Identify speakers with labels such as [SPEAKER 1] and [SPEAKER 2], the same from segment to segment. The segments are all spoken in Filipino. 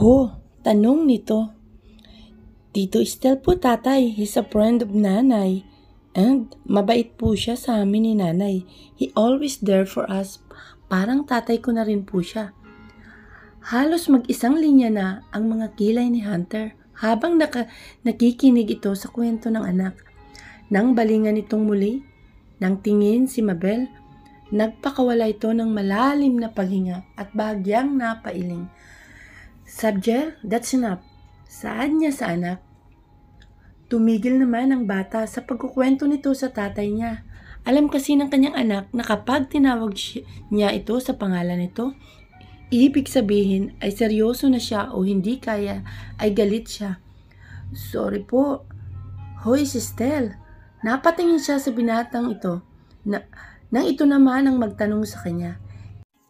[SPEAKER 1] Oh, tanong nito. Tito Estel po tatay, he's a friend of nanay. And mabait po siya sa amin ni nanay. He always there for us. Parang tatay ko na rin po siya. Halos mag-isang linya na ang mga kilay ni Hunter habang nakikinig ito sa kwento ng anak. Nang balingan itong muli, nang tingin si Mabel, nagpakawala ito ng malalim na paghinga at bahagyang napailing. Subjel, that's enough. Saan niya sa anak? Tumigil naman ang bata sa pagkukwento nito sa tatay niya. Alam kasi ng kanyang anak na kapag tinawag niya ito sa pangalan nito, ibig sabihin ay seryoso na siya o hindi kaya ay galit siya. Sorry po. Hoy, si Estel. Napatingin siya sa binatang ito nang ito naman ang magtanong sa kanya.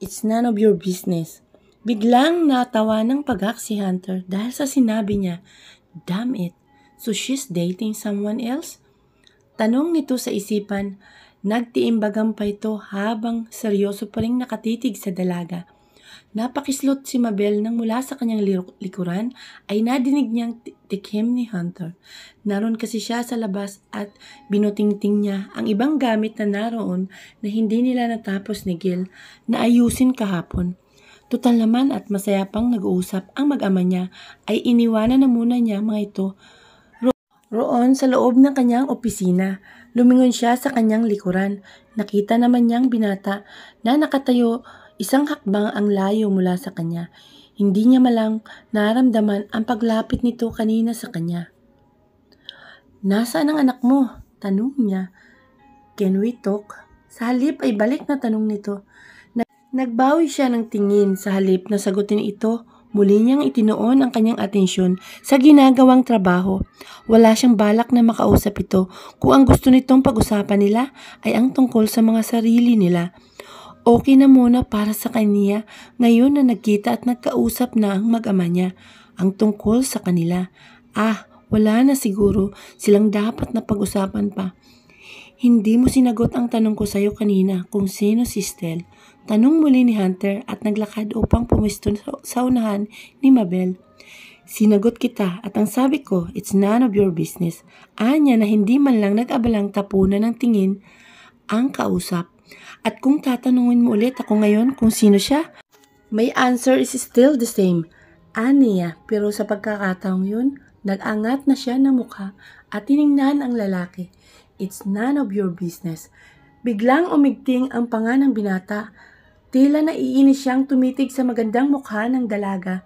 [SPEAKER 1] It's none of your business. Biglang natawa ng pagak si Hunter dahil sa sinabi niya, damn it, so she's dating someone else? Tanong nito sa isipan, nagtiimbagan pa ito habang seryoso pa rin nakatitig sa dalaga. Napakislot si Mabel nang mula sa kanyang likuran ay nadinig niyang tikhim ni Hunter. Naroon kasi siya sa labas at binutingting niya ang ibang gamit na naroon na hindi nila natapos ni Gil na ayusin kahapon. Tutal naman at masaya pang nag-uusap ang mag-ama niya ay iniwanan na muna niya mga ito roon sa loob ng kanyang opisina. Lumingon siya sa kanyang likuran. Nakita naman niyang binata na nakatayo isang hakbang ang layo mula sa kanya. Hindi niya malang naramdaman ang paglapit nito kanina sa kanya. Nasaan ang anak mo? Tanong niya. Can we talk? Sa halip ay balik na tanong nito. Nagbawi siya ng tingin sa halip na sagutin ito. Muli niyang itinoon ang kanyang atensyon sa ginagawang trabaho. Wala siyang balak na makausap ito kung ang gusto nitong pag-usapan nila ay ang tungkol sa mga sarili nila. Okay na muna para sa kanya ngayon na nagkita at nagkausap na ang mag-ama niya ang tungkol sa kanila. Wala na siguro silang dapat na pag-usapan pa. Hindi mo sinagot ang tanong ko sa iyo kanina kung sino si Estel. Tanong muli ni Hunter at naglakad upang pumisto sa unahan ni Mabel. Sinagot kita at ang sabi ko, it's none of your business. Anya na hindi man lang nag-abalang tapunan ng tingin ang kausap. At kung tatanungin mo ulit ako ngayon kung sino siya, my answer is still the same. Aniya, pero sa pagkakataong yun, nag-angat na siya ng mukha at tiningnan ang lalaki. It's none of your business. Biglang umigting ang panga ng binata. Tila naiinis siyang tumitig sa magandang mukha ng dalaga.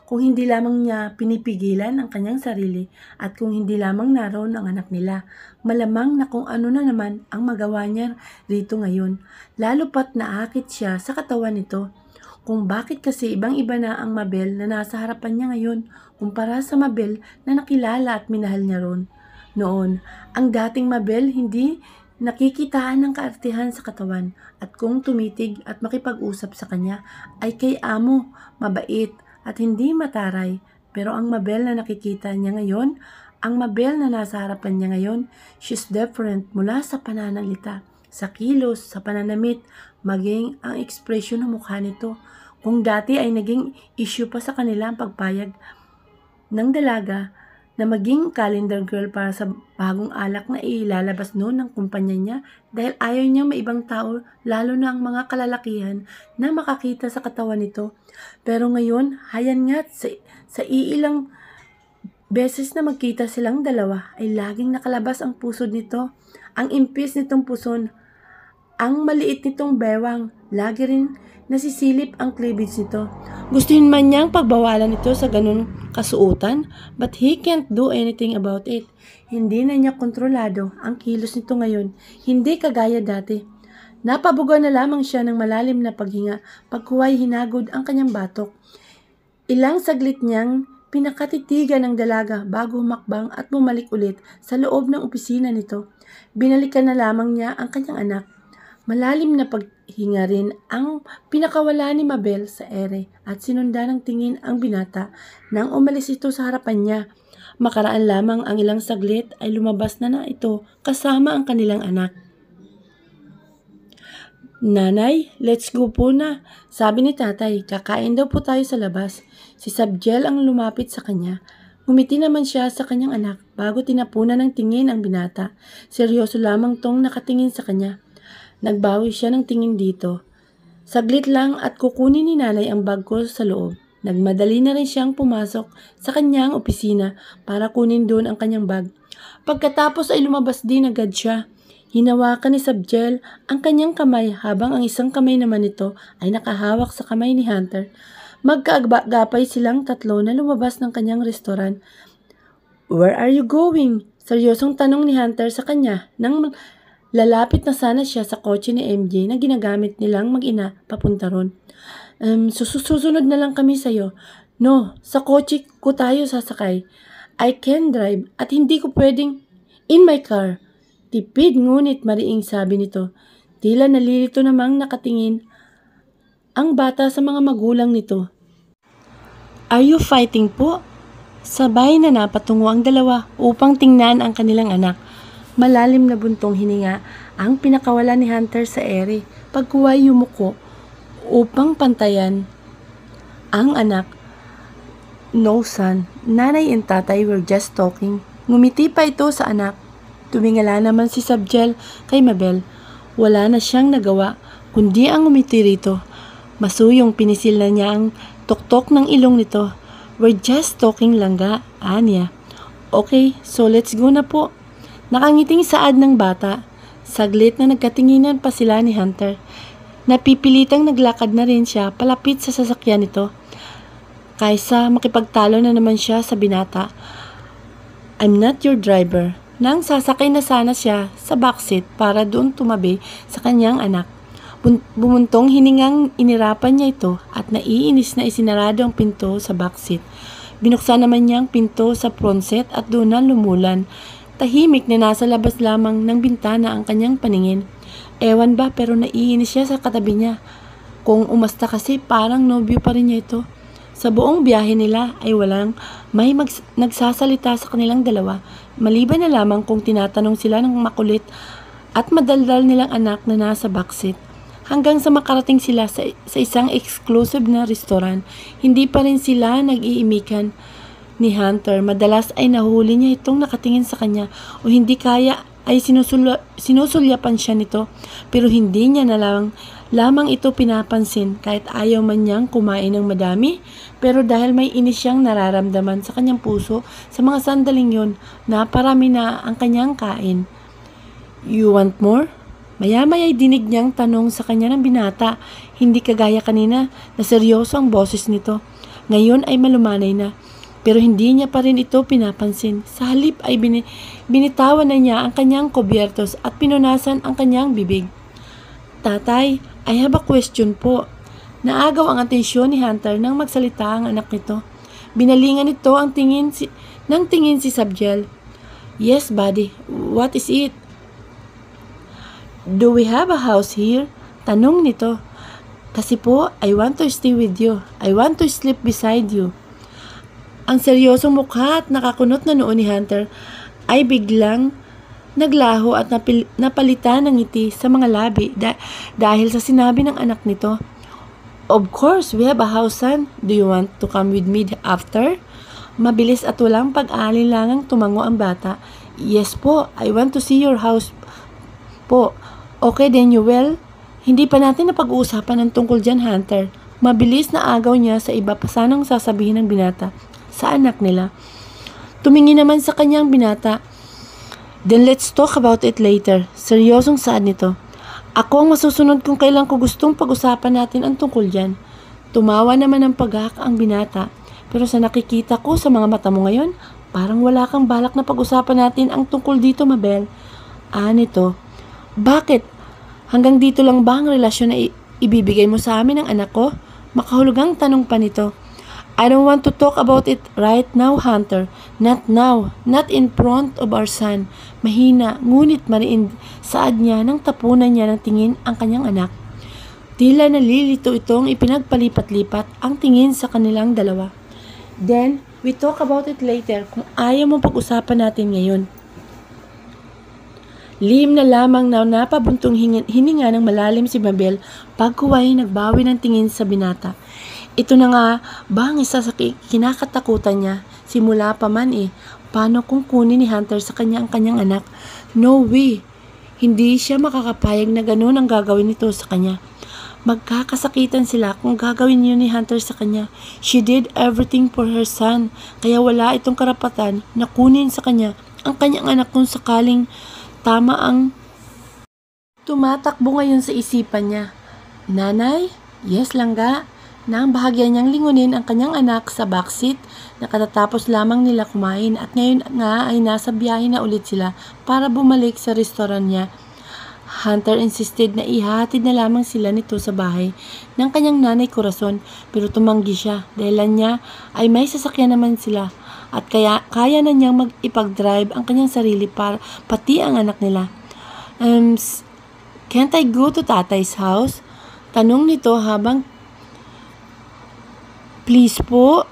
[SPEAKER 1] Kung hindi lamang niya pinipigilan ang kanyang sarili at kung hindi lamang naroon ang anak nila, malamang na kung ano na naman ang magawa niya rito ngayon. Lalo pat naakit siya sa katawan nito. Kung bakit kasi ibang-iba na ang Mabel na nasa harapan niya ngayon kumpara sa Mabel na nakilala at minahal niya noon. Ang dating Mabel hindi nakikitaan ng kaartihan sa katawan at kung tumitig at makipag-usap sa kanya ay kay amo, mabait at hindi mataray. Pero ang Mabel na nakikita niya ngayon, ang Mabel na nasa harapan niya ngayon, she's different mula sa pananalita, sa kilos, sa pananamit, maging ang ekspresyon ng mukha nito. Kung dati ay naging issue pa sa kanila ang pagpayag ng dalaga na maging calendar girl para sa bagong alak na ilalabas noon ng kumpanya niya dahil ayaw niya may ibang tao, lalo na ang mga kalalakihan na makakita sa katawan nito. Pero ngayon, hayan nga sa iilang beses na magkita silang dalawa ay laging nakalabas ang pusod nito, ang impis nitong puson, ang maliit nitong bewang, lagi rin nasisilip ang cleavage nito. Gustuhin man niyang pagbawalan ito sa ganun kasuotan, but he can't do anything about it. Hindi na niya kontrolado ang kilos nito ngayon, hindi kagaya dati. Napabuga na lamang siya ng malalim na paghinga, pagkuhay hinagod ang kanyang batok. Ilang saglit niyang pinakatitigan ng dalaga bago humakbang at bumalik ulit sa loob ng opisina nito. Binalikan na lamang niya ang kanyang anak. Malalim na paghinga rin ang pinakawala ni Mabel sa ere at sinunda ng tingin ang binata nang umalis ito sa harapan niya. Makaraan lamang ang ilang saglit ay lumabas na ito kasama ang kanilang anak. Nanay, let's go po na. Sabi ni tatay, kakain daw po tayo sa labas. Si Sabjel ang lumapit sa kanya. Ngumiti naman siya sa kanyang anak bago tinapunan ng tingin ang binata. Seryoso lamang tong nakatingin sa kanya. Nagbawi siya ng tingin dito. Saglit lang at kukunin ni nanay ang bag ko sa loob. Nagmadali na rin siyang pumasok sa kanyang opisina para kunin doon ang kanyang bag. Pagkatapos ay lumabas din agad siya. Hinawakan ni Sabjel ang kanyang kamay habang ang isang kamay naman nito ay nakahawak sa kamay ni Hunter. Magkaagapay silang tatlo na lumabas ng kanyang restoran. "Where are you going?" Seryosong tanong ni Hunter sa kanya nang lalapit na sana siya sa kotse ni MJ na ginagamit nilang mag-ina papunta ron. Susunod na lang kami sa'yo." "No, sa kotse ko tayo sasakay. I can drive at hindi ko pwedeng in my car." Tipid ngunit mariing sabi nito. Tila nalilito namang nakatingin ang bata sa mga magulang nito. "Are you fighting po?" Sabay na napatungo ang dalawa upang tingnan ang kanilang anak. Malalim na buntong hininga ang pinakawala ni Hunter sa ere pagkuway yumuko upang pantayan ang anak. "No son, nanay and tatay were just talking." Ngumiti pa ito sa anak. Tumingala naman si Sabjel kay Mabel. Wala na siyang nagawa kundi ang ngumiti rito. Masuyong pinisil na niya ang tuktok ng ilong nito. "We're just talking lang ga, Anya." "Okay, so let's go na po." Nakangiting saad ng bata. Saglit na nagkatinginan pa sila ni Hunter. Napipilitang naglakad na rin siya palapit sa sasakyan nito. Kaysa makipagtalo na naman siya sa binata. "I'm not your driver." Nang sasakay na sana siya sa backseat para doon tumabi sa kanyang anak. Bumuntong hiningang inirapan niya ito at naiinis na isinarado ang pinto sa backseat. Binuksan naman niya ang pinto sa frontset at doon na lumulan. Tahimik na nasa labas lamang ng bintana ang kanyang paningin. Ewan ba pero naiinis siya sa katabi niya. Kung umasta kasi parang nobyo pa rin niya ito. Sa buong biyahe nila ay walang may nagsasalita sa kanilang dalawa. Maliban na lamang kung tinatanong sila ng makulit at madaldal nilang anak na nasa backseat. Hanggang sa makarating sila sa isang exclusive na restaurant, hindi pa rin sila nag-iimikan ni Hunter. Madalas ay nahuli niya itong nakatingin sa kanya o hindi kaya ay sinusulyapan siya nito pero hindi niya na lamang ito pinapansin kahit ayaw man niyang kumain ng madami. Pero dahil may inis siyang nararamdaman sa kanyang puso sa mga sandaling yun, naparami na ang kanyang kain. "You want more?" Maya-maya ay dinig niyang tanong sa kanya ng binata. Hindi kagaya kanina na seryoso ang boses nito. Ngayon ay malumanay na. Pero hindi niya pa rin ito pinapansin. Sa halip ay binitawan na niya ang kanyang kubyertos at pinunasan ang kanyang bibig. "Tatay, I have a question po." Naagaw ang atensyon ni Hunter nang magsalita ang anak nito. Binalingan nito ang tingin si Sabjel. "Yes, buddy. What is it?" "Do we have a house here?" Tanong nito. "Kasi po, I want to stay with you. I want to sleep beside you." Ang seryosong mukha at nakakunot na noo ni Hunter ay biglang naglaho at napalitan ng ngiti sa mga labi dahil sa sinabi ng anak nito. "Of course, we have a house, son. Do you want to come with me after?" Mabilis at walang pag-aalilangang tumango ang bata. "Yes po, I want to see your house po." "Okay then you will." Hindi pa natin napag-uusapan ang tungkol dyan, Hunter. Mabilis na agaw niya sa iba pa sanang sasabihin ng binata sa anak nila. Tumingin naman sa kanyang binata. "Then let's talk about it later." Seryosong saad nito. "Ako ang masusunod kung kailan ko gustong pag-usapan natin ang tungkol dyan." Tumawa naman ng pagak ang binata. "Pero sa nakikita ko sa mga mata mo ngayon, parang wala kang balak na pag-usapan natin ang tungkol dito, Mabel." Nito. "Bakit? Hanggang dito lang ba ang relasyon na ibibigay mo sa amin ng anak ko?" Makahulugang tanong pa nito. "I don't want to talk about it right now, Hunter. Not now. Not in front of our son." Mahina, ngunit mariin saad niya nang tapunan niya ng tingin ang kanyang anak. Tila nalilito itong ipinagpalipat-lipat ang tingin sa kanilang dalawa. "Then, we talk about it later kung ayaw mo pag-usapan natin ngayon." Lihim na lamang na napabuntong hininga ng malalim si Mabel pagkuway nagbawi ng tingin sa binata. Ito na nga ba ang isa sa kinakatakutan niya? Simula pa man paano kung kunin ni Hunter sa kanya ang kanyang anak? No way! Hindi siya makakapayag na ganun ang gagawin nito sa kanya. Magkakasakitan sila kung gagawin yun ni Hunter sa kanya. She did everything for her son, kaya wala itong karapatan na kunin sa kanya ang kanyang anak kung sakaling tama ang tumatakbo ngayon sa isipan niya. Nanay? Yes, langga. Nang bahagya niyang lingunin ang kanyang anak sa backseat na katatapos lamang nila kumain at ngayon nga ay nasa biyahe na ulit sila para bumalik sa restoran niya. Hunter insisted na ihatid na lamang sila nito sa bahay ng kanyang nanay Corazon pero tumanggi siya dahil niya ay may sasakyan naman sila at kaya na niyang mag-ipag-drive ang kanyang sarili para pati ang anak nila. Can't I go to tatay's house? Tanong nito habang please po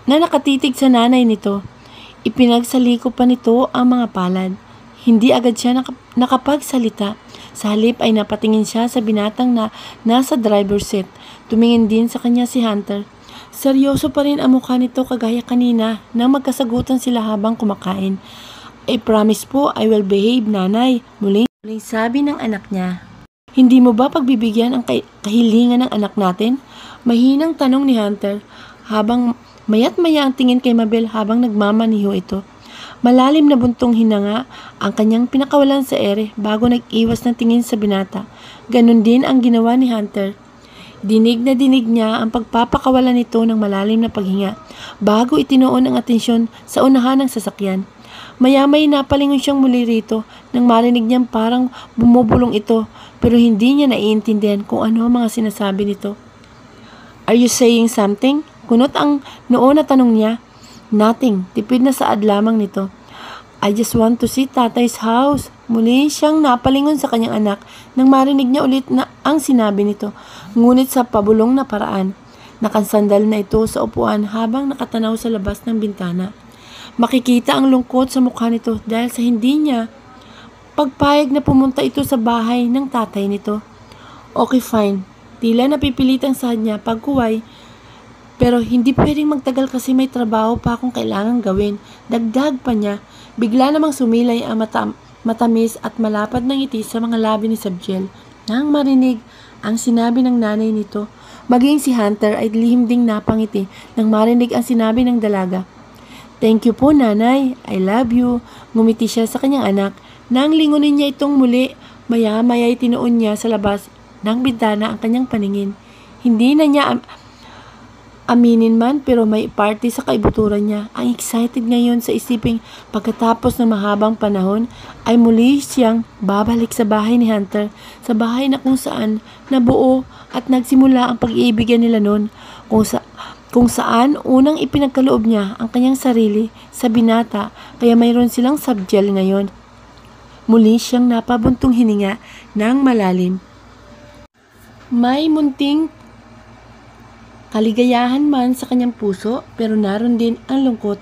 [SPEAKER 1] na nakatitig sa nanay nito. Ipinagsaliko pa nito ang mga palad. Hindi agad siya nakapagsalita. Sa halip ay napatingin siya sa binatang na nasa driver's seat. Tumingin din sa kanya si Hunter. Seryoso pa rin ang mukha nito kagaya kanina nang magkasagutan sila habang kumakain. I promise po I will behave, nanay. Muling sabi ng anak niya. Hindi mo ba pagbibigyan ang kahilingan ng anak natin? Mahinang tanong ni Hunter habang mayat maya ang tingin kay Mabel habang nagmamaniho ito. Malalim na buntong hinanga ang kanyang pinakawalan sa ere bago nag-iwas ng tingin sa binata. Ganon din ang ginawa ni Hunter. Dinig na dinig niya ang pagpapakawalan nito ng malalim na paghinga bago itinuon ang atensyon sa unahan ng sasakyan. Maya-may napalingon siyang muli rito nang marinig niyang parang bumubulong ito pero hindi niya naiintindihan kung ano ang mga sinasabi nito. Are you saying something? Kunot ang noon na tanong niya. Nothing. Tipid na saad lamang nito. I just want to see tatay's house. Muli siyang napalingon sa kanyang anak nang marinig niya ulit na ang sinabi nito. Ngunit sa pabulong na paraan. Nakansandal na ito sa upuan habang nakatanaw sa labas ng bintana. Makikita ang lungkot sa mukha nito dahil sa hindi niya pagpayag na pumunta ito sa bahay ng tatay nito. Okay, fine. Tila napipilitang sahad niya pagkuway. Pero hindi pwedeng magtagal kasi may trabaho pa akong kailangang gawin. Dagdag pa niya. Bigla namang sumilay ang matamis at malapad ng ngiti sa mga labi ni Sabjel. Nang marinig ang sinabi ng nanay nito, maging si Hunter ay lihim ding napangiti nang marinig ang sinabi ng dalaga. Thank you po, nanay. I love you. Ngumiti siya sa kanyang anak. Nang lingunin niya itong muli, maya-maya ay tinuon niya sa labas ng bintana ang kanyang paningin. Hindi na niya aminin man pero may party sa kaibuturan niya. Ang excited ngayon sa isiping pagkatapos ng mahabang panahon ay muli siyang babalik sa bahay ni Hunter. Sa bahay na kung saan nabuo at nagsimula ang pag-iibigan nila noon. Kung saan unang ipinagkaloob niya ang kanyang sarili sa binata kaya mayroon silang Sabjel ngayon. Muli siyang napabuntong hininga ng malalim. May munting kaligayahan man sa kanyang puso pero naroon din ang lungkot.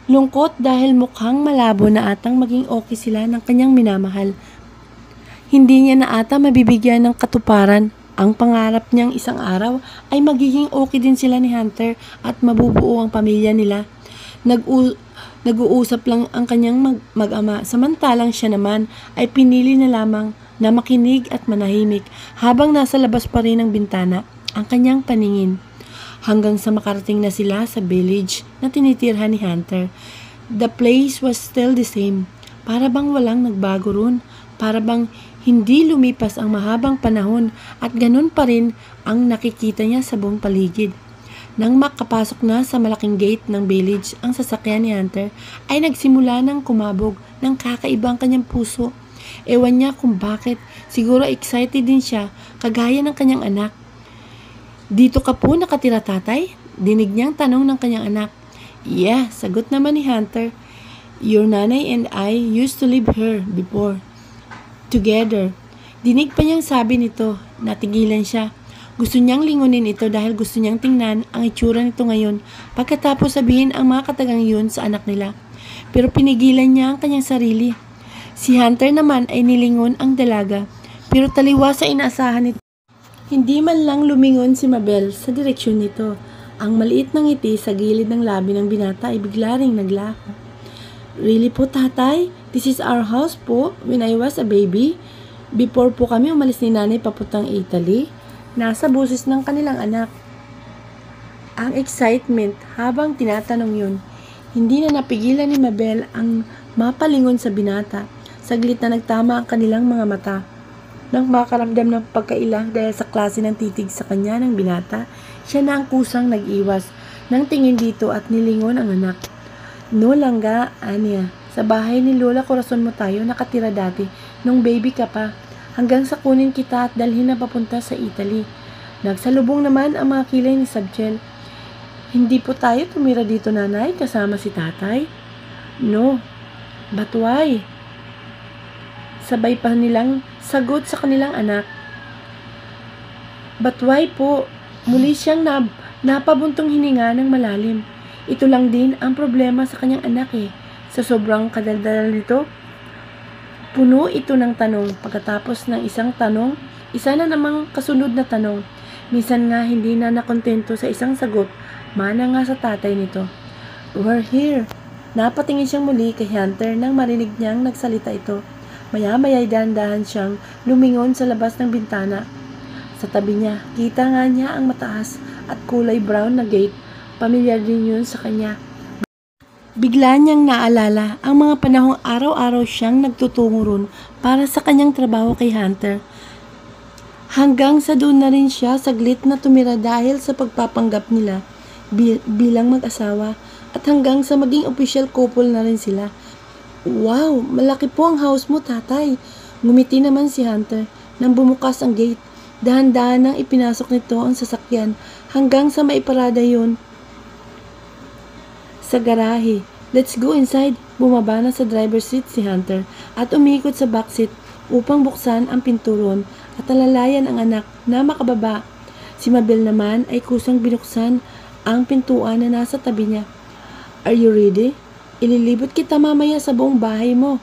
[SPEAKER 1] Lungkot dahil mukhang malabo na atang maging okay sila ng kanyang minamahal. Hindi niya na ata mabibigyan ng katuparan ang pangarap niyang isang araw ay magiging okay din sila ni Hunter at mabubuo ang pamilya nila. Nag-uusap lang ang kanyang mag-ama samantalang siya naman ay pinili na lamang na makinig at manahimik habang nasa labas pa rin ng bintana ang kanyang paningin. Hanggang sa makarating na sila sa village na tinitirhan ni Hunter. The place was still the same. Para bang walang nagbago ron. Para bang hindi lumipas ang mahabang panahon at ganun pa rin ang nakikita niya sa buong paligid. Nang makapasok na sa malaking gate ng village ang sasakyan ni Hunter ay nagsimula ng kumabog ng kakaibang kanyang puso. Ewan niya kung bakit. Siguro excited din siya kagaya ng kanyang anak. Dito ka po nakatira, tatay? Dinig niyang tanong ng kanyang anak. Yeah, sagot naman ni Hunter. Your nanay and I used to live here before. Together. Dinig pa niyang sabi nito. Natigilan siya. Gusto niyang lingunin ito dahil gusto niyang tingnan ang itsura nito ngayon pagkatapos sabihin ang mga katagang yun sa anak nila. Pero pinigilan niya ang kanyang sarili. Si Hunter naman ay nilingon ang dalaga, pero taliwa sa inaasahan nito. Hindi man lang lumingon si Mabel sa direksyon nito. Ang maliit na ngiti sa gilid ng labi ng binata ay bigla ring naglaho. Really po, tatay? This is our house po when I was a baby. Before po kami umalis ni nanay papuntang Italy. Nasa busis ng kanilang anak. Ang excitement habang tinatanong yun. Hindi na napigilan ni Mabel ang mapalingon sa binata. Saglit na nagtama ang kanilang mga mata. Nang makaramdam ng pagkailang dahil sa klase ng titig sa kanya ng binata, siya na ang kusang nag-iwas nang tingin dito at nilingon ang anak. No langga, Anya. Sa bahay ni Lola Corazon mo tayo nakatira dati nung baby ka pa. Hanggang sa kunin kita at dalhin na papunta sa Italy. Nagsalubong naman ang mga kilay ni Sabchel. Hindi po tayo tumira dito, nanay, kasama si tatay? No. But why? Sabay pa nilang sagot sa kanilang anak. But why po? Muli siyang napabuntong hininga ng malalim. Ito lang din ang problema sa kanyang anak Sa sobrang kadaldal nito, puno ito ng tanong. Pagkatapos ng isang tanong, isa na namang kasunod na tanong. Minsan nga hindi na nakontento sa isang sagot, mana nga sa tatay nito. We're here. Napatingin siyang muli kay Hunter nang marinig niyang nagsalita ito. Maya-maya'y dahan-dahan siyang lumingon sa labas ng bintana. Sa tabi niya, kita nga niya ang mataas at kulay brown na gate. Pamilyar din yun sa kanya. Bigla niyang naalala ang mga panahong araw-araw siyang nagtutungo ron para sa kanyang trabaho kay Hunter. Hanggang sa doon na rin siya saglit na tumira dahil sa pagpapanggap nila bilang mag-asawa at hanggang sa maging official couple na rin sila. Wow, malaki po ang house mo, tatay. Ngumiti naman si Hunter nang bumukas ang gate. Dahan-dahan nang ipinasok nito ang sasakyan hanggang sa maiparada yun sa garahe. Let's go inside. Bumaba na sa driver's seat si Hunter at umikot sa backseat upang buksan ang pinturon at alalayan ang anak na makababa. Si Mabel naman ay kusang binuksan ang pintuan na nasa tabi niya. Are you ready? Ililibot kita mamaya sa buong bahay mo.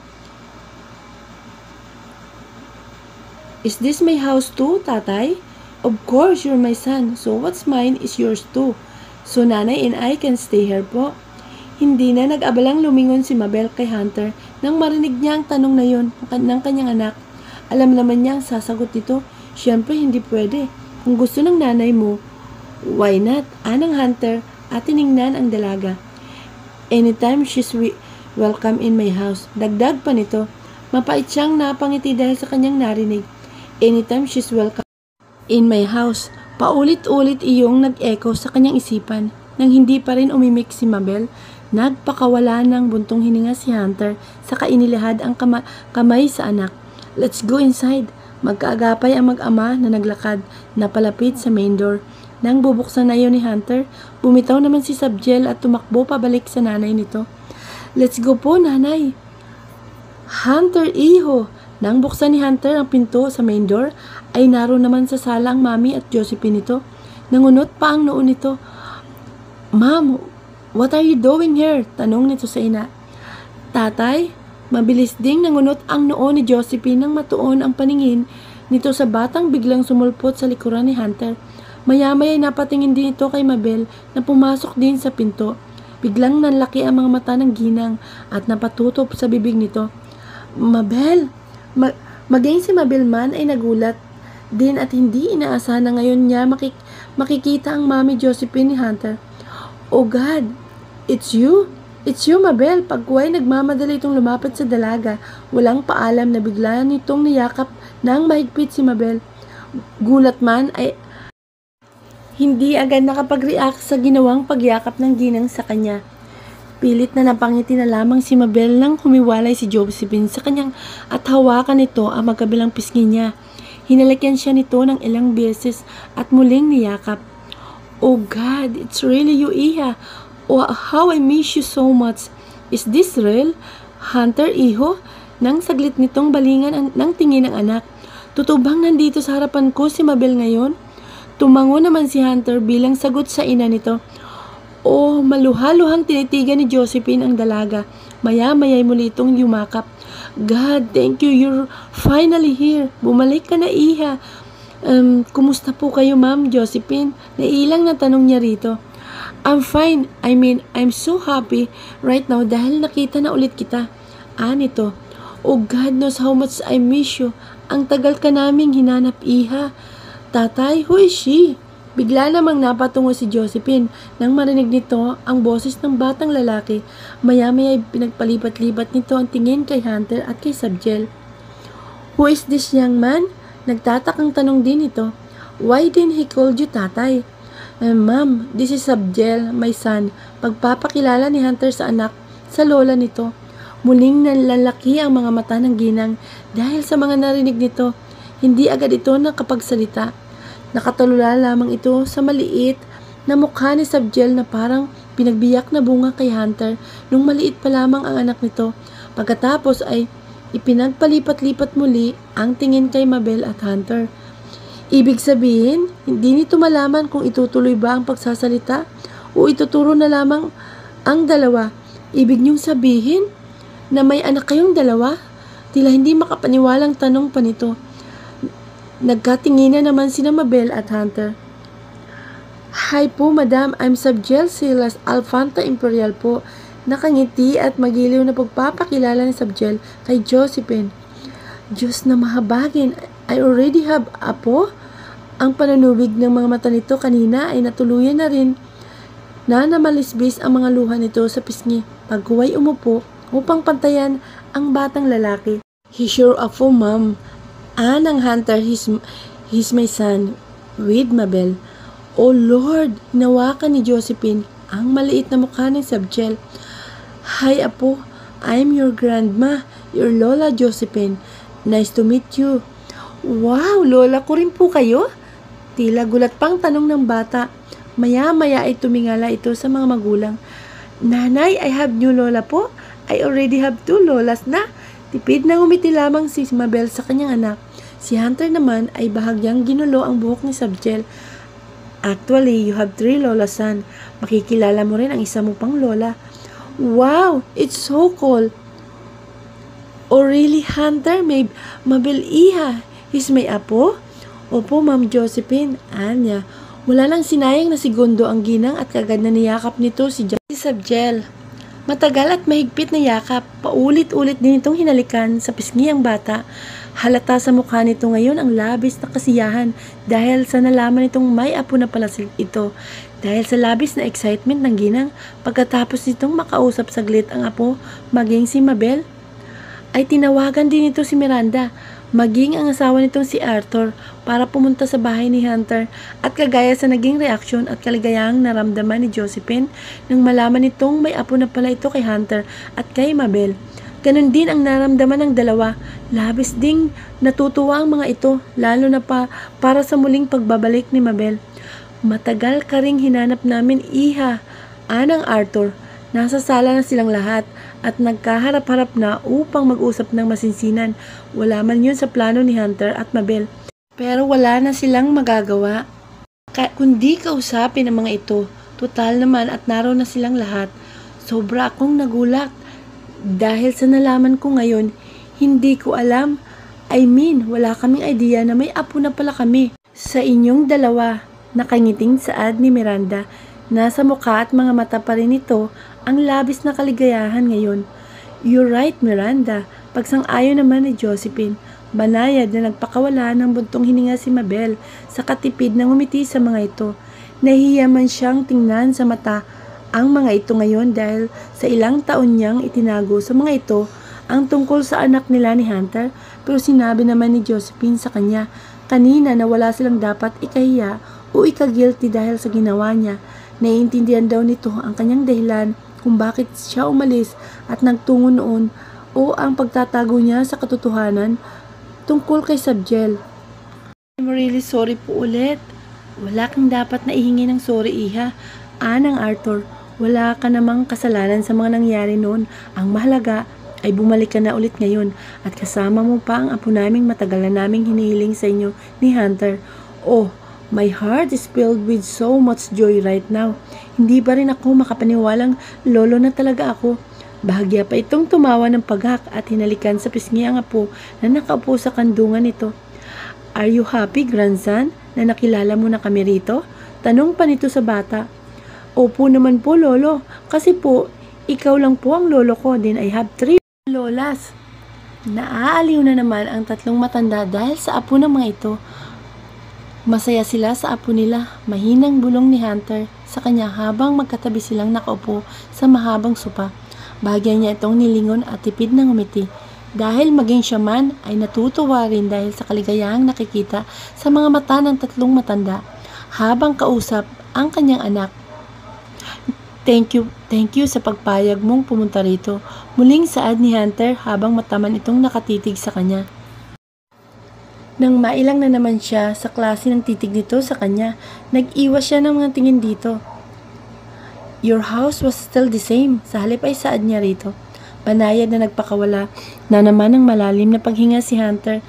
[SPEAKER 1] Is this my house too, tatay? Of course, you're my son, so what's mine is yours too. So nanay and I can stay here po. Hindi na nag-abalang lumingon si Mabel kay Hunter nang marinig niya ang tanong na yon ng kanyang anak. Alam naman niya ang sasagot nito. Siyempre hindi pwede. Kung gusto ng nanay mo, why not? Anang Hunter at tiningnan ang dalaga. Anytime she's welcome in my house. Dagdag pa nito. Mapait siyang napangiti dahil sa kanyang narinig. Anytime she's welcome in my house. Paulit-ulit iyong nag-echo sa kanyang isipan. Nang hindi pa rin umimik si Mabel, nagpakawala ng buntong hininga si Hunter saka inilahad ang kamay sa anak. Let's go inside. Magkaagapay ang mag-ama na naglakad na palapit sa main door. Nang bubuksan na yun ni Hunter, bumitaw naman si Sabchel at tumakbo pabalik sa nanay nito. Let's go po, nanay. Hunter, iho. Nang buksan ni Hunter ang pinto sa main door, ay naroon naman sa sala ang mami at Josephine nito. Nangunot pa ang noon nito. Ma'am, what are you doing here? Tanong nito sa ina. Tatay, mabilis ding nangunot ang noo ni Josephine nang matuon ang paningin nito sa batang biglang sumulpot sa likuran ni Hunter. Maya-maya napatingin din ito kay Mabel na pumasok din sa pinto. Biglang nanlaki ang mga mata ng ginang at napatutok sa bibig nito. Mabel! Maging si Mabel man ay nagulat din at hindi inaasahan na ngayon niya makikita ang mami Josephine ni Hunter. Oh God! It's you? It's you, Mabel. Pagkuway nagmamadali itong lumapit sa dalaga. Walang paalam na bigla nitong niyakap nang mahigpit si Mabel. Gulat man ay hindi agad nakapag-react sa ginawang pagyakap ng ginang sa kanya. Pilit na napangiti na lamang si Mabel nang humiwalay si Josephine sa kanyang at hawakan nito ang magkabilang pisngi niya. Hinalakyan siya nito ng ilang beses at muling niyakap. Oh God, it's really you, Iha. Oh, how I miss you so much. Is this real? Hunter, iho? Nang saglit nitong balingan ng tingin ng anak. Tutubang nandito sa harapan ko si Mabel ngayon? Tumango naman si Hunter bilang sagot sa ina nito. Oh, maluha-luhang tinitigan ni Josephine ang dalaga. Maya-maya'y muli itong yumakap. God, thank you. You're finally here. Bumalik ka na, Iha. Kumusta po kayo, Ma'am Josephine? Nailang na tanong niya rito. I'm fine. I mean, I'm so happy right now dahil nakita na ulit kita. Nito. Oh, God knows how much I miss you. Ang tagal ka naming hinanap, Iha. Tatay, who is she? Bigla namang napatungo si Josephine nang marinig nito ang boses ng batang lalaki. Maya-maya ay pinagpalipat-lipat nito ang tingin kay Hunter at kay Sabjel. Who is this young man? Nagtatakang tanong din ito. Why didn't he call you tatay? Ma'am, this is Sabjel, my son. Pagpapakilala ni Hunter sa anak, sa lola nito. Muling nalalaki ang mga mata ng ginang dahil sa mga narinig nito. Hindi agad ito nakapagsalita. Nakatulala lamang ito sa maliit na mukha ni Sabjel na parang pinagbiyak na bunga kay Hunter nung maliit pa lamang ang anak nito. Pagkatapos ay ipinagpalipat-lipat muli ang tingin kay Mabel at Hunter. Ibig sabihin, hindi nito malaman kung itutuloy ba ang pagsasalita o ituturo na lamang ang dalawa. Ibig niyong sabihin na may anak kayong dalawa? Tila hindi makapaniwalang tanong pa nito. Nagkatinginan naman sina Mabel at Hunter. Hi po, madam. I'm Sabjel Silas Alfanta Imperial po. Nakangiti at magiliw na pagpapakilala ni Sabjel kay Josephine. Diyos na mahabagin, I already have apo. Ang pananubig ng mga mata nito kanina ay natuluyan na rin na namalisbis ang mga luha nito sa pisngi. Pagkuway umupo upang pantayan ang batang lalaki. He's your apo, ma'am. Ng Hunter, he's my son, with Mabel. Oh Lord, hinawakan ni Josephine ang maliit na mukha ng Sabjel. Hi apo, I'm your grandma, your Lola Josephine. Nice to meet you. Wow, lola ko rin po kayo? Tila gulat pang tanong ng bata. Maya-maya ay tumingala ito sa mga magulang. Nanay, I have new lola po. I already have 2 lolas na. Tipid na umiti lamang si Mabel sa kanyang anak. Si Hunter naman ay bahagyang ginulo ang buhok ni Sabjel. Actually, you have 3 lolas, son. Makikilala mo rin ang isa mo pang lola. Wow, it's so cool. Oh really, Hunter? May Mabel Iha. He's my apo? Opo, Ma'am Josephine. Anya. Wala nang sinayang na segundo ang ginang at kagad na niyakap nito si Sabjel. Matagal at mahigpit na yakap, paulit-ulit din itong hinalikan sa pisngi ang bata. Halata sa mukha nito ngayon ang labis na kasiyahan dahil sa nalaman nitong may apo na pala ito. Dahil sa labis na excitement ng ginang, pagkatapos nitong makausap saglit ang apo, maging si Mabel, ay tinawagan din ito si Miranda, maging ang asawa nitong si Arthur para pumunta sa bahay ni Hunter at kagaya sa naging reaksyon at kaligayang naramdaman ni Josephine nang malaman nitong may apo na pala ito kay Hunter at kay Mabel. Ganon din ang naramdaman ng dalawa. Labis ding natutuwa ang mga ito, lalo na para sa muling pagbabalik ni Mabel. Matagal ka ring hinanap namin, Iha. Anang Arthur. Nasa sala na silang lahat at nagkaharap-harap na upang mag-usap ng masinsinan. Wala man yun sa plano ni Hunter at Mabel. Pero wala na silang magagawa kundi kausapin ang mga ito. Tutal naman at naroon na silang lahat. Sobra akong nagulat. Dahil sa nalaman ko ngayon, hindi ko alam. I mean, wala kaming idea na may apo na pala kami. Sa inyong dalawa, nakangiting saad ni Miranda. Nasa mukha at mga mata pa rin ito ang labis na kaligayahan ngayon. You're right, Miranda. Pagsang-ayon naman ni Josephine. Banayad na nagpakawala ng buntong hininga si Mabel sa katipid na ngumiti sa mga ito. Nahihiya man siyang tingnan sa mata ang mga ito ngayon dahil sa ilang taon niyang itinago sa mga ito ang tungkol sa anak nila ni Hunter, pero sinabi naman ni Josephine sa kanya kanina na wala silang dapat ikahiya o ikagilty dahil sa ginawa niya. Naiintindihan daw nito ang kanyang dahilan kung bakit siya umalis at nagtungo noon o ang pagtatago niya sa katotohanan tungkol kay Sabjel. I'm really sorry po ulit. Wala kang dapat na ihingi ng sorry, Iha. Anang Arthur, wala ka namang kasalanan sa mga nangyari noon. Ang mahalaga ay bumalik ka na ulit ngayon at kasama mo pa ang apo naming matagal na naming hinihiling sa inyo ni Hunter. Oh, my heart is filled with so much joy right now. Hindi pa rin ako makapaniwalang lolo na talaga ako. Bahagya pa itong tumawa ng paghak at hinalikan sa pisngi ang apo na nakaupo sa kandungan nito. "Are you happy, grandson, na nakilala mo na kami rito?" Tanong pa nito sa bata. "Opo naman po, lolo. Kasi po, ikaw lang po ang lolo ko. Then I have 3 lolas." Naaaliw na naman ang tatlong matanda dahil sa apo ng mga ito. Masaya sila sa apo nila. Mahinang bulong ni Hunter sa kanya habang magkatabi silang nakaupo sa mahabang sopa. Bahagya niya itong nilingon at tipid na ngumiti. Dahil maging siya man ay natutuwa rin dahil sa kaligayahang nakikita sa mga mata ng tatlong matanda habang kausap ang kanyang anak. Thank you sa pagpayag mong pumunta rito." Muling saad ni Hunter habang mataman itong nakatitig sa kanya. Nang mailang na naman siya sa klase ng titig nito sa kanya, nag-iwas siya ng mga tingin dito. "Your house was still the same." Sa halip ay saad niya rito. Banayad na nagpakawala na naman ng malalim na paghinga si Hunter.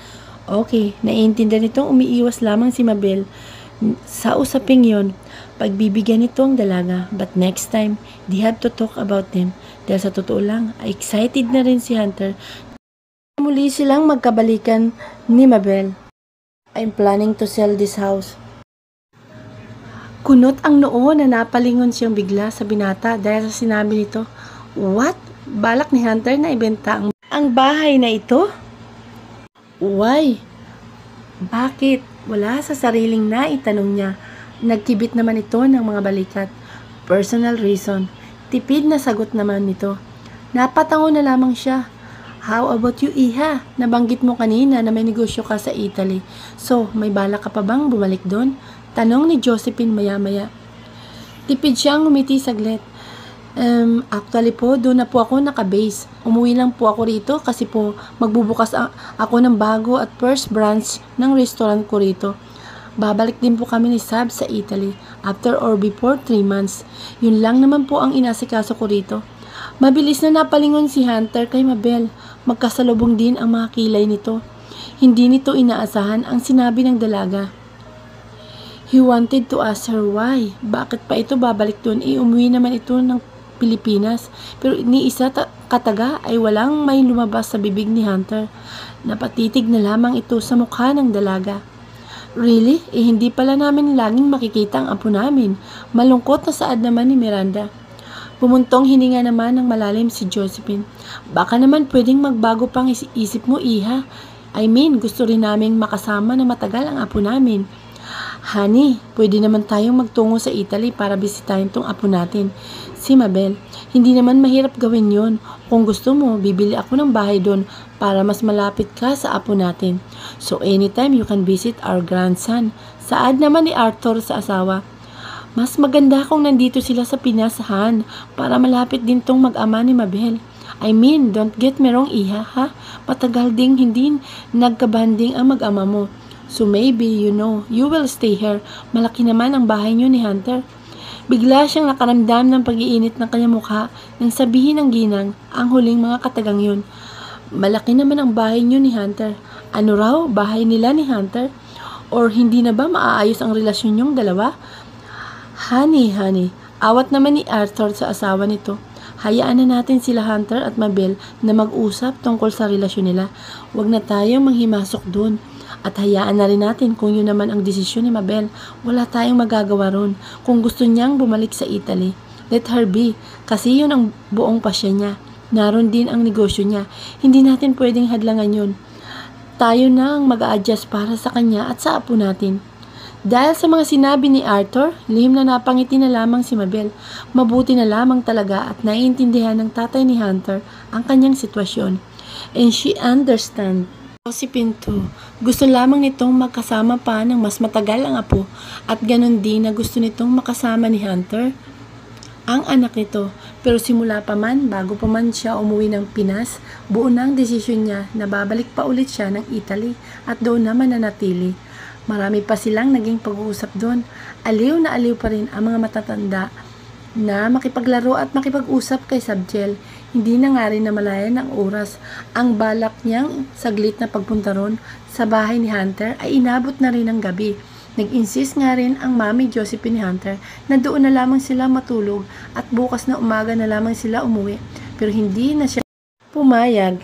[SPEAKER 1] Okay, naiintindihan nitong umiiwas lamang si Mabel sa usaping yon. Pagbibigyan nito ang dalaga, but next time, they have to talk about them. Dahil sa totoo lang, ay excited na rin si Hunter. Muli silang magkabalikan ni Mabel. "I'm planning to sell this house." Kunot ang noo na napalingon siyang bigla sa binata dahil sa sinabi nito. What? Balak ni Hunter na ibenta ang bahay na ito? Why? Bakit? Wala sa sariling naitanong niya. Nagkibit naman ito ng mga balikat. Personal reason. Tipid na sagot naman nito. Napatango na lamang siya. How about you, Iha? Nabanggit mo kanina na may negosyo ka sa Italy. So, may balak ka pa bang bumalik doon? Tanong ni Josephine maya-maya. Tipid siyang ngumiti saglit. Actually po, doon na po ako naka-base. Umuwi lang po ako rito kasi po magbubukas ako ng bago at first branch ng restaurant ko rito. Babalik din po kami ni Sab sa Italy after or before 3 months. Yun lang naman po ang inasikaso ko rito. Mabilis na napalingon si Hunter kay Mabel. Magkasalubong din ang mga kilay nito. Hindi nito inaasahan ang sinabi ng dalaga. He wanted to ask her why. Bakit pa ito babalik doon? Umuwi naman ito ng Pilipinas. Pero ni isa kataga ay walang may lumabas sa bibig ni Hunter. Napatitig na lamang ito sa mukha ng dalaga. Really? Hindi pala namin laging makikita ang apo namin. Malungkot na saad naman ni Miranda. Pumuntong hininga naman ng malalim si Josephine. Baka naman pwedeng magbago pang isip mo, Iha. I mean, gusto rin naming makasama na matagal ang apo namin. Honey, pwede naman tayong magtungo sa Italy para bisitahin tong apo natin. Si Mabel, hindi naman mahirap gawin yon. Kung gusto mo, bibili ako ng bahay doon para mas malapit ka sa apo natin. So anytime you can visit our grandson. Saad naman ni Arthur sa asawa. Mas maganda kung nandito sila sa Pinas, Han, para malapit din tong mag-ama ni Mabel. I mean, don't get me wrong, Iha, ha? Matagal ding hindi nagkabanding ang mag-ama mo. So maybe, you will stay here. Malaki naman ang bahay niyo ni Hunter. Bigla siyang nakaramdam ng pag-iinit ng kanyang mukha nang sabihin ng ginang ang huling mga katagang yun. Malaki naman ang bahay niyo ni Hunter. Ano raw, bahay nila ni Hunter? Or hindi na ba maaayos ang relasyon niyong dalawa? Honey, awat naman ni Arthur sa asawa nito. Hayaan na natin sila Hunter at Mabel na mag-usap tungkol sa relasyon nila. Huwag na tayong manghimasok doon. At hayaan na rin natin kung yun naman ang desisyon ni Mabel. Wala tayong magagawa ron. Kung gusto niyang bumalik sa Italy, let her be. Kasi yun ang buong pasya niya. Naroon din ang negosyo niya. Hindi natin pwedeng hadlangan yun. Tayo na ang mag-a-adjust para sa kanya at sa apo natin. Dahil sa mga sinabi ni Arthur, lihim na napangiti na lamang si Mabel. Mabuti na lamang talaga at naiintindihan ng tatay ni Hunter ang kanyang sitwasyon. And she understands. Josephine too. Gusto lamang nitong magkasama pa ng mas matagal ang apo at ganon din na gusto nitong makasama ni Hunter ang anak nito. Pero simula pa man, bago pa man siya umuwi ng Pinas, buo na ang desisyon niya na babalik pa ulit siya ng Italy at doon naman nanatili. Marami pa silang naging pag-uusap doon. Aliw na aliw pa rin ang mga matatanda na makipaglaro at makipag-usap kay Sabjel. Hindi na nga rin namalayan ng oras. Ang balak niyang saglit na pagpunta ron sa bahay ni Hunter ay inabot na rin ng gabi. Nag-insist nga rin ang mami Josephine ni Hunter na doon na lamang sila matulog at bukas na umaga na lamang sila umuwi. pero hindi na siya pumayag